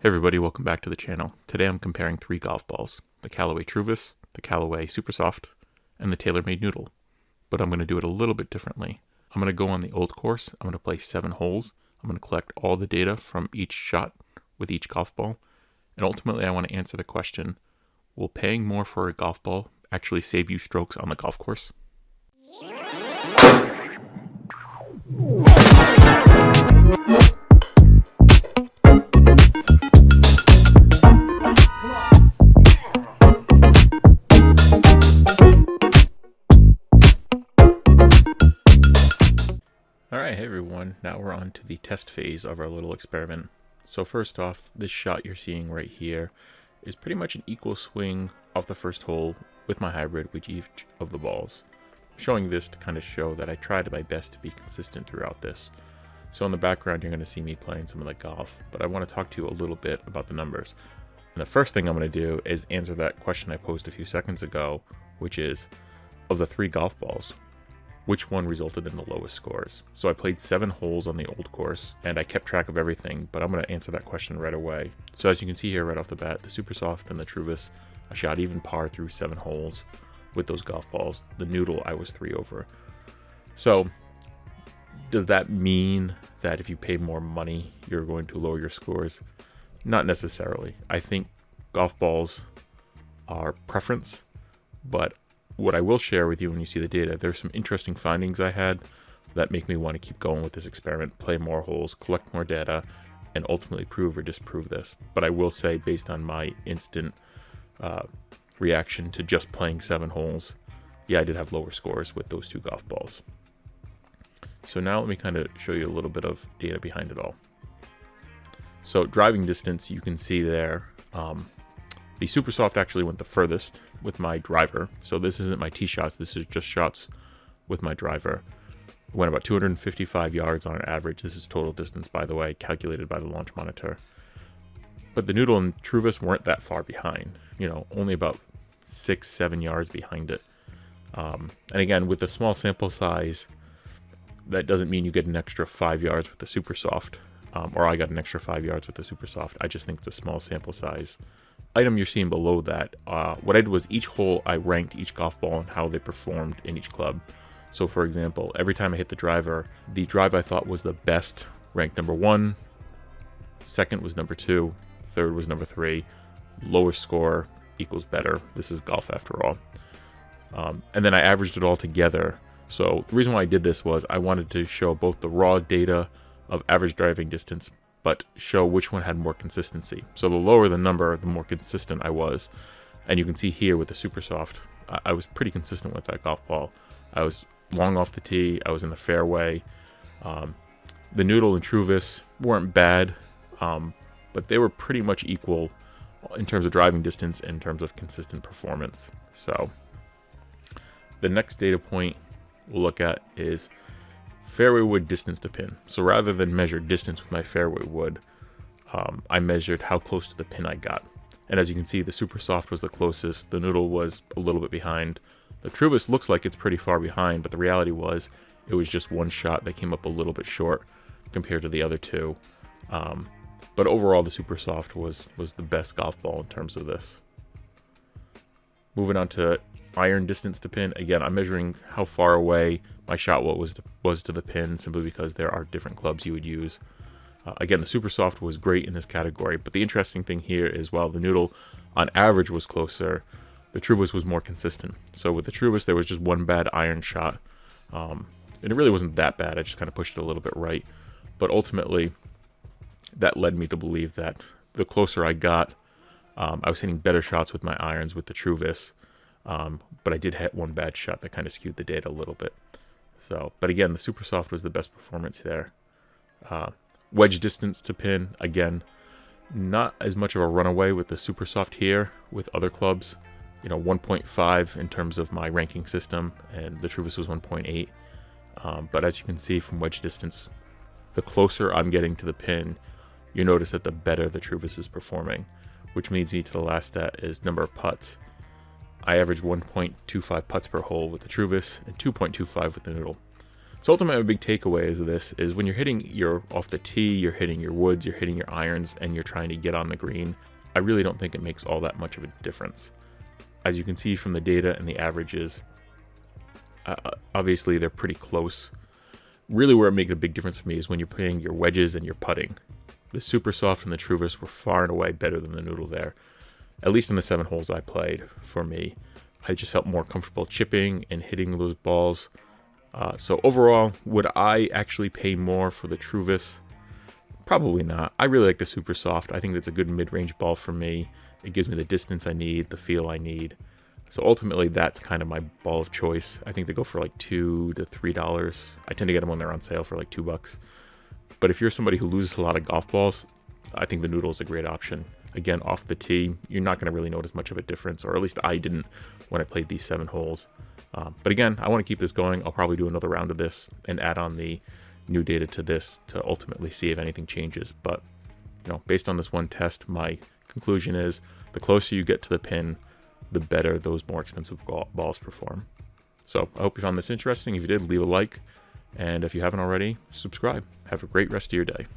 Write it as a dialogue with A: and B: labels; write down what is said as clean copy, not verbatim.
A: Hey everybody, welcome back to the channel. Today I'm comparing three golf balls, the Callaway Truvis, the Callaway Supersoft, and the TaylorMade Noodle. But I'm going to do it a little bit differently. I'm going to go on the old course, I'm going to play 7 holes, I'm going to collect all the data from each shot with each golf ball, and ultimately I want to answer the question, will paying more for a golf ball actually save you strokes on the golf course? Alright, hey everyone, now we're on to the test phase of our little experiment. So first off, this shot you're seeing right here is pretty much an equal swing off the first hole with my hybrid with each of the balls. I'm showing this to kind of show that I tried my best to be consistent throughout this. So in the background you're going to see me playing some of the golf, but I want to talk to you a little bit about the numbers. And the first thing I'm going to do is answer that question I posed a few seconds ago, which is, of the 3 golf balls, which one resulted in the lowest scores? So I played 7 holes on the old course, and I kept track of everything, but I'm going to answer that question right away. So as you can see here right off the bat, the Supersoft and the Truvis, I shot even par through 7 holes with those golf balls. The Noodle, I was 3 over. So does that mean that if you pay more money, you're going to lower your scores? Not necessarily. I think golf balls are preference, but what I will share with you when you see the data, there's some interesting findings I had that make me want to keep going with this experiment, play more holes, collect more data, and ultimately prove or disprove this. But I will say, based on my instant reaction to just playing 7 holes, yeah, I did have lower scores with those 2 golf balls. So now let me kind of show you a little bit of data behind it all. So driving distance, you can see there, the Supersoft actually went the furthest with my driver. So this isn't my tee shots, this is just shots with my driver. It went about 255 yards on average. This is total distance, by the way, calculated by the launch monitor. But the Noodle and Truvis weren't that far behind, only about 6-7 yards behind it. And again, with the small sample size, that doesn't mean you get an extra 5 yards with the Supersoft, or I got an extra 5 yards with the Supersoft. I just think it's a small sample size. Item you're seeing below that, what I did was each hole I ranked each golf ball and how they performed in each club. So for example, every time I hit the drive I thought was the best ranked number 1, second was number 2, third was number 3, lower score equals better. This is golf after all. And then I averaged it all together. So the reason why I did this was I wanted to show both the raw data of average driving distance, but show which one had more consistency. So the lower the number, the more consistent I was. And you can see here with the Supersoft, I was pretty consistent with that golf ball. I was long off the tee, I was in the fairway. The Noodle and Truvis weren't bad, but they were pretty much equal in terms of driving distance and in terms of consistent performance. So the next data point we'll look at is fairway wood distance to pin. So rather than measure distance with my fairway wood, I measured how close to the pin I got. And as you can see, the Supersoft was the closest, the Noodle was a little bit behind. The Truvis looks like it's pretty far behind, but the reality was it was just one shot that came up a little bit short compared to the other 2. But overall, the Supersoft was the best golf ball in terms of this. Moving on to iron distance to pin. Again, I'm measuring how far away my shot was to the pin, simply because there are different clubs you would use. Again, the Supersoft was great in this category, but the interesting thing here is while the Noodle on average was closer, the Truvis was more consistent. So with the Truvis, there was just one bad iron shot. And it really wasn't that bad, I just kind of pushed it a little bit right. But ultimately, that led me to believe that the closer I got, I was hitting better shots with my irons with the Truvis. But I did hit one bad shot that kind of skewed the data a little bit. So, but again, the Supersoft was the best performance there. Wedge distance to pin, again, not as much of a runaway with the Supersoft here with other clubs. 1.5 in terms of my ranking system, and the Truvis was 1.8. But as you can see from wedge distance, the closer I'm getting to the pin, you notice that the better the Truvis is performing, which leads me to the last stat is number of putts. I averaged 1.25 putts per hole with the Truvis and 2.25 with the Noodle. So ultimately, a big takeaway is this is when you're hitting your off the tee, you're hitting your woods, you're hitting your irons, and you're trying to get on the green, I really don't think it makes all that much of a difference. As you can see from the data and the averages, obviously they're pretty close. Really where it makes a big difference for me is when you're playing your wedges and your putting. The Supersoft and the Truvis were far and away better than the Noodle there. At least in the 7 holes I played, for me. I just felt more comfortable chipping and hitting those balls. So overall, would I actually pay more for the Truvis? Probably not. I really like the Supersoft. I think that's a good mid-range ball for me. It gives me the distance I need, the feel I need. So ultimately, that's kind of my ball of choice. I think they go for like $2 to $3. I tend to get them when they're on sale for like $2. But if you're somebody who loses a lot of golf balls, I think the Noodle is a great option. Again, off the tee, you're not going to really notice much of a difference, or at least I didn't when I played these 7 holes. But again, I want to keep this going. I'll probably do another round of this and add on the new data to this to ultimately see if anything changes. But based on this one test, my conclusion is the closer you get to the pin, the better those more expensive balls perform. So I hope you found this interesting. If you did, leave a like. And if you haven't already, subscribe. Have a great rest of your day.